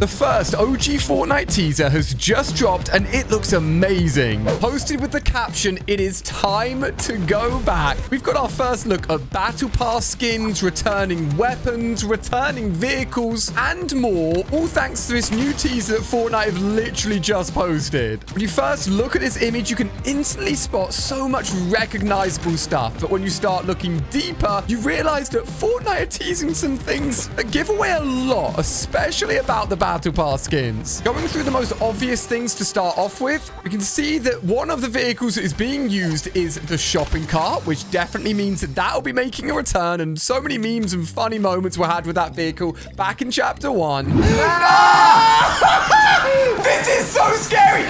The first OG Fortnite teaser has just dropped and it looks amazing. Posted with the caption, "It is time to go back." We've got our first look at Battle Pass skins, returning weapons, returning vehicles, and more, all thanks to this new teaser that Fortnite have literally just posted. When you first look at this image, you can instantly spot so much recognizable stuff, but when you start looking deeper, you realize that Fortnite are teasing some things that give away a lot, especially about the Battle Pass skins. Going through the most obvious things to start off with, we can see that one of the vehicles that is being used is the shopping cart, which definitely means that that'll be making a return, and so many memes and funny moments were had with that vehicle back in Chapter 1. This is so scary!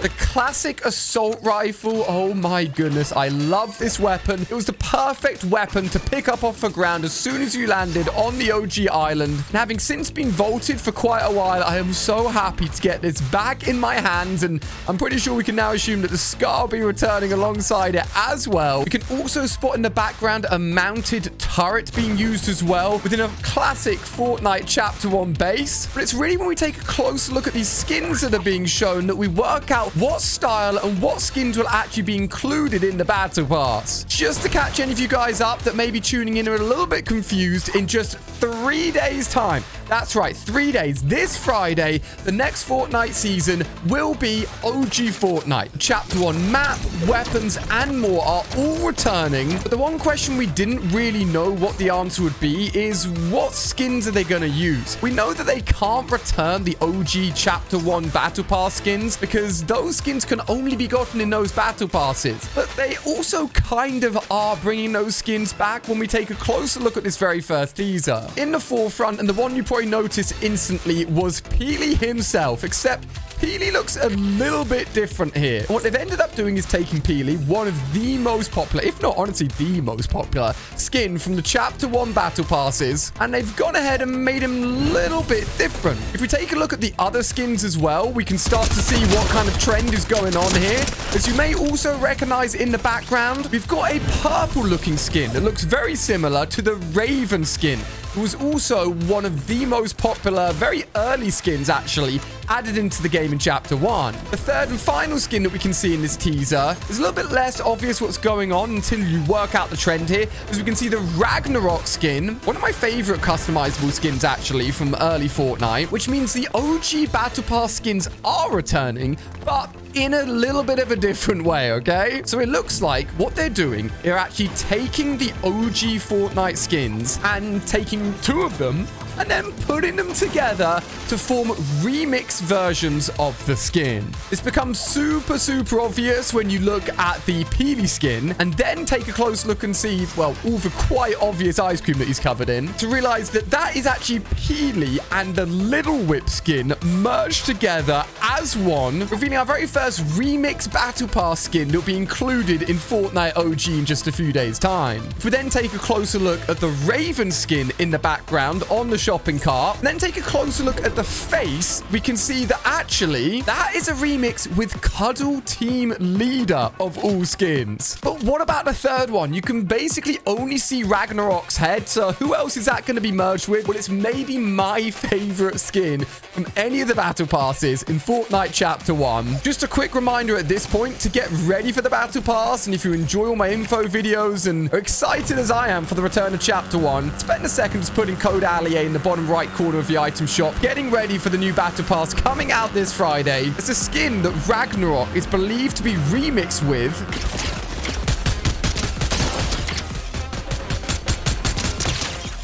The classic assault rifle. Oh my goodness, I love this weapon. It was the perfect weapon to pick up off the ground as soon as you landed on the OG island. And having since been vaulted for quite a while, I am so happy to get this back in my hands, and I'm pretty sure we can now assume that the Scar will be returning alongside it as well. We can also spot in the background a mounted turret being used as well within a classic Fortnite Chapter 1 base. But it's really when we take a closer look at these skins that are being shown that we work out what style and what skins will actually be included in the Battle Pass. Just to catch any of you guys up that may be tuning in and are a little bit confused, in just 3 days' time, that's right, 3 days, this Friday, the next Fortnite season will be OG Fortnite. Chapter 1 map, weapons, and more are all returning. But the one question we didn't really know what the answer would be is, what skins are they going to use? We know that they can't return the OG Chapter 1 Battle Pass skins because those skins can only be gotten in those Battle Passes. But they also kind of are bringing those skins back when we take a closer look at this very first teaser. In the forefront, and the one you probably noticed instantly, was Peely himself, except Peely looks a little bit different here. And what they've ended up doing is taking Peely, one of the most popular, if not honestly the most popular skin from the Chapter 1 Battle Passes, and they've gone ahead and made him a little bit different. If we take a look at the other skins as well, we can start to see what kind of trend is going on here. As you may also recognize in the background, we've got a purple looking skin that looks very similar to the Raven skin. It was also one of the most popular, very early skins actually, added into the game in Chapter 1. The third and final skin that we can see in this teaser is a little bit less obvious what's going on until you work out the trend here, as we can see the Ragnarok skin, one of my favorite customizable skins actually from early Fortnite, which means the OG Battle Pass skins are returning, but in a little bit of a different way, okay? So it looks like what they're doing, they're actually taking the OG Fortnite skins and taking two of them and then putting them together to form remix versions of the skin. It's become super obvious when you look at the Peely skin and then take a close look and see, well, all the quite obvious ice cream that he's covered in, to realize that that is actually Peely and the Little Whip skin merged together as one, revealing our very first remix Battle Pass skin that will be included in Fortnite OG in just a few days' time. If we then take a closer look at the Raven skin in the background on the shopping cart, and then take a closer look at the face, we can see that actually that is a remix with Cuddle Team Leader of all skins. But what about the third one? You can basically only see Ragnarok's head, so who else is that going to be merged with? Well, it's maybe my favorite skin from any of the Battle Passes in Fortnite Chapter 1. Just a quick reminder at this point to get ready for the Battle Pass, and if you enjoy all my info videos and are excited as I am for the return of Chapter 1, spend a second just putting code ALIA in the bottom right corner of the item shop, getting ready for the new Battle Pass coming out this Friday. It's a skin that Ragnarok is believed to be remixed with.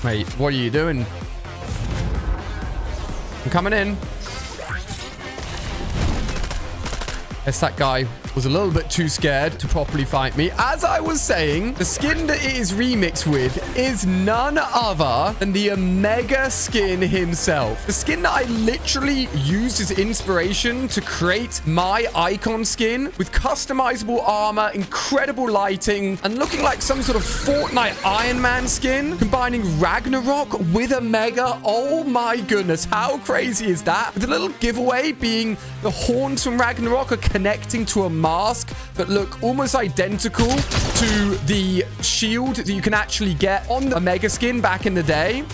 Mate, what are you doing? I'm coming in. Yes, that guy was a little bit too scared to properly fight me. As I was saying, the skin that it is remixed with is none other than the Omega skin himself. The skin that I literally used as inspiration to create my icon skin, with customizable armor, incredible lighting, and looking like some sort of Fortnite Iron Man skin, combining Ragnarok with Omega. Oh my goodness, how crazy is that? With a little giveaway being the horns from Ragnarok are connecting to a mask that look almost identical to the shield that you can actually get on the Omega skin back in the day.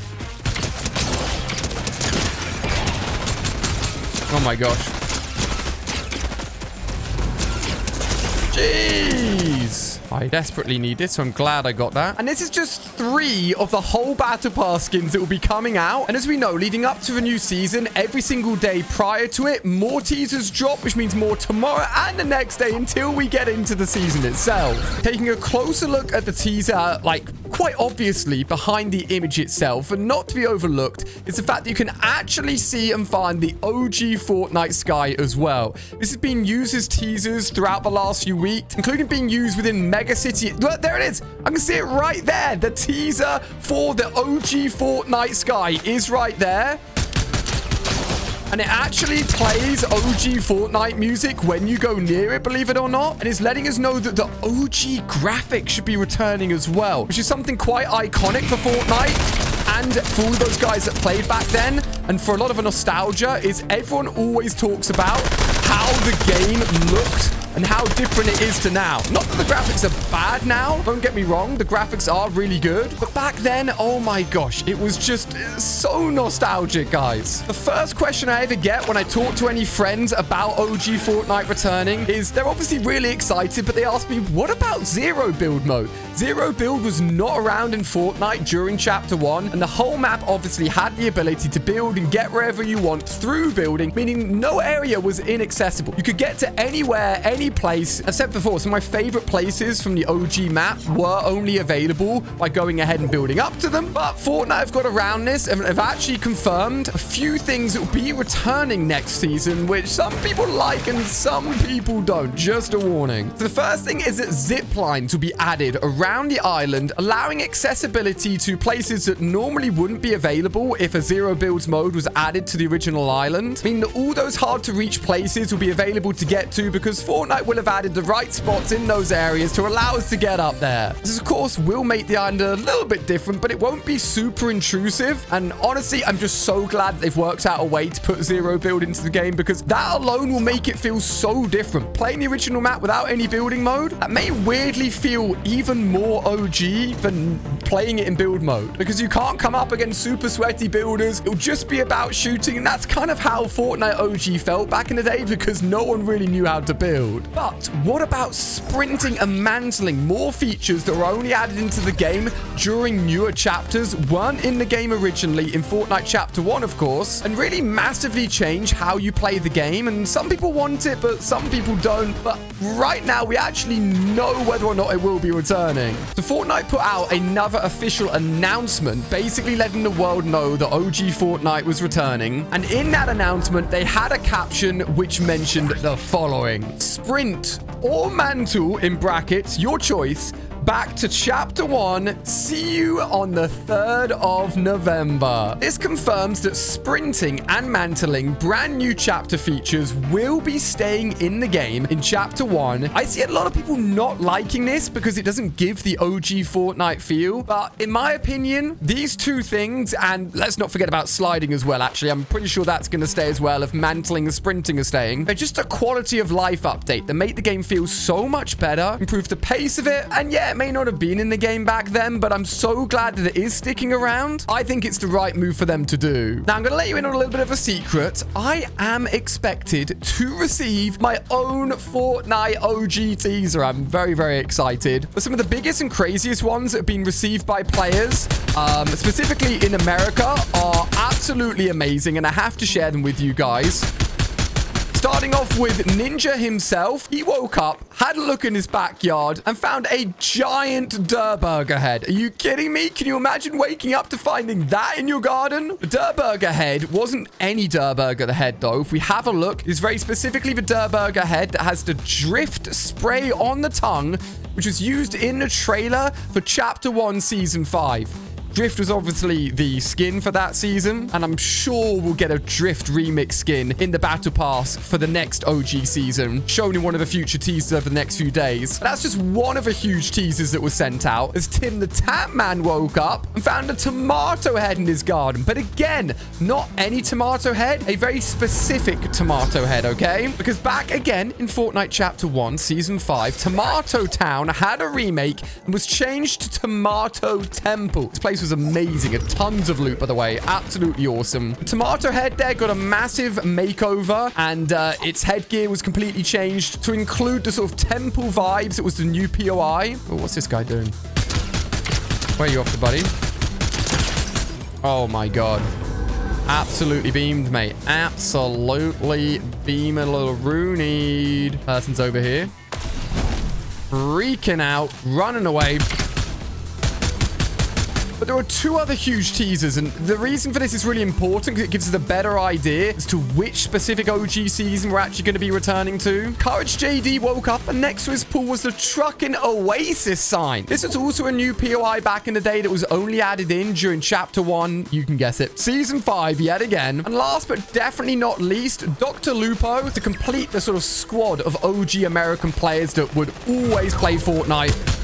Oh my gosh. Jeez. I desperately need this, so I'm glad I got that. And this is just 3 of the whole Battle Pass skins that will be coming out. And as we know, leading up to the new season, every single day prior to it, more teasers drop, which means more tomorrow and the next day until we get into the season itself. Taking a closer look at the teaser, like quite obviously behind the image itself, and not to be overlooked, is the fact that you can actually see and find the OG Fortnite sky as well. This has been used as teasers throughout the last few weeks, including being used within Mega City. Look, there it is. I can see it right there. The teaser for the OG Fortnite sky is right there. And it actually plays OG Fortnite music when you go near it, believe it or not. And it's letting us know that the OG graphics should be returning as well, which is something quite iconic for Fortnite. And for all those guys that played back then, and for a lot of a nostalgia, is everyone always talks about how the game looked and how different it is to now. Not that the graphics are bad now. Don't get me wrong. The graphics are really good. But back then, oh my gosh, it was just so nostalgic, guys. The first question I ever get when I talk to any friends about OG Fortnite returning is they're obviously really excited, but they ask me, what about zero build mode? Zero build was not around in Fortnite during Chapter 1, and the whole map obviously had the ability to build and get wherever you want through building, meaning no area was inaccessible. You could get to anywhere, any place, except for some of my favorite places from the OG map were only available by going ahead and building up to them. But Fortnite have got around this and have actually confirmed a few things that will be returning next season, which some people like and some people don't. Just a warning. So the first thing is that zip lines will be added around the island, allowing accessibility to places that normally wouldn't be available if a zero builds mode was added to the original island. I mean, all those hard to reach places will be available to get to because Fortnite will have added the right spots in those areas to allow us to get up there. This, of course, will make the island a little bit different, but it won't be super intrusive. And honestly, I'm just so glad that they've worked out a way to put zero build into the game because that alone will make it feel so different. Playing the original map without any building mode, that may weirdly feel even more OG than playing it in build mode because you can't come up against super sweaty builders. It'll just be about shooting, and that's kind of how Fortnite OG felt back in the day because no one really knew how to build. But what about sprinting and mantling? More features that were only added into the game during newer chapters, weren't in the game originally in Fortnite Chapter 1, of course, and really massively change how you play the game. And some people want it, but some people don't. But right now, we actually know whether or not it will be returning. So Fortnite put out another official announcement, basically letting the world know that OG Fortnite was returning. And in that announcement, they had a caption which mentioned the following: sprint or mantle, in brackets, your choice, back to Chapter 1. See you on the 3rd of November. This confirms that sprinting and mantling, brand new chapter features, will be staying in the game in Chapter 1. I see a lot of people not liking this because it doesn't give the OG Fortnite feel. But in my opinion, these two things, and let's not forget about sliding as well, actually, I'm pretty sure that's going to stay as well if mantling and sprinting are staying. They're just a quality of life update that make the game feel so much better, improve the pace of it, and yeah, it may not have been in the game back then, but I'm so glad that it is sticking around. I think it's the right move for them to do. Now, I'm going to let you in on a little bit of a secret. I am expected to receive my own Fortnite OG teaser. I'm very, very excited. But some of the biggest and craziest ones that have been received by players, specifically in America, are absolutely amazing, and I have to share them with you guys. Starting off with Ninja himself. He woke up, had a look in his backyard, and found a giant Durr Burger head. Are you kidding me? Can you imagine waking up to finding that in your garden? The Durr Burger head wasn't any Durr Burger head, though. If we have a look, it's very specifically the Durr Burger head that has the drift spray on the tongue, which was used in the trailer for Chapter 1, Season 5. Drift was obviously the skin for that season, and I'm sure we'll get a Drift remix skin in the Battle Pass for the next OG season, shown in one of the future teasers over the next few days. But that's just one of the huge teasers that was sent out, as Tim the Tap Man woke up and found a tomato head in his garden. But again, not any tomato head, a very specific tomato head, okay? Because back again in Fortnite Chapter 1, Season 5, Tomato Town had a remake and was changed to Tomato Temple. This place was was amazing. Tons of loot, by the way. Absolutely awesome. Tomato head there got a massive makeover, and its headgear was completely changed to include the sort of temple vibes. It was the new POI. Oh, what's this guy doing? Where are you off to, buddy? Oh, my God. Absolutely beamed, mate. Absolutely beaming, little Rooney. Person's over here. Freaking out. Running away. But there are two other huge teasers, and the reason for this is really important because it gives us a better idea as to which specific OG season we're actually going to be returning to. Courage JD woke up, and next to his pool was the Truckin' Oasis sign. This was also a new POI back in the day that was only added in during Chapter 1. You can guess it. Season 5 yet again. And last but definitely not least, Dr. Lupo to complete the sort of squad of OG American players that would always play Fortnite.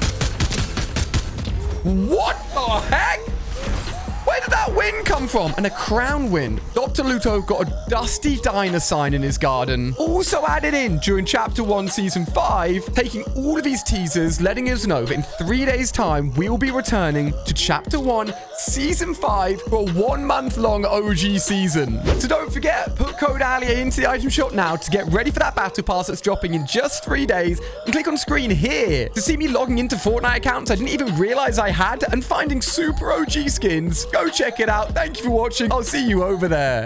What the heck? Where did that wind come from? And a crown wind. Dr. Luto got a dusty diner sign in his garden. Also added in during Chapter 1, Season 5, taking all of these teasers, letting us know that in 3 days' time, we'll be returning to Chapter 1, Season 5 for a 1 month long OG season. So don't forget, put code ALIA into the item shop now to get ready for that battle pass that's dropping in just 3 days. And click on screen here to see me logging into Fortnite accounts I didn't even realize I had and finding super OG skins. Go check it out. Thank you for watching. I'll see you over there.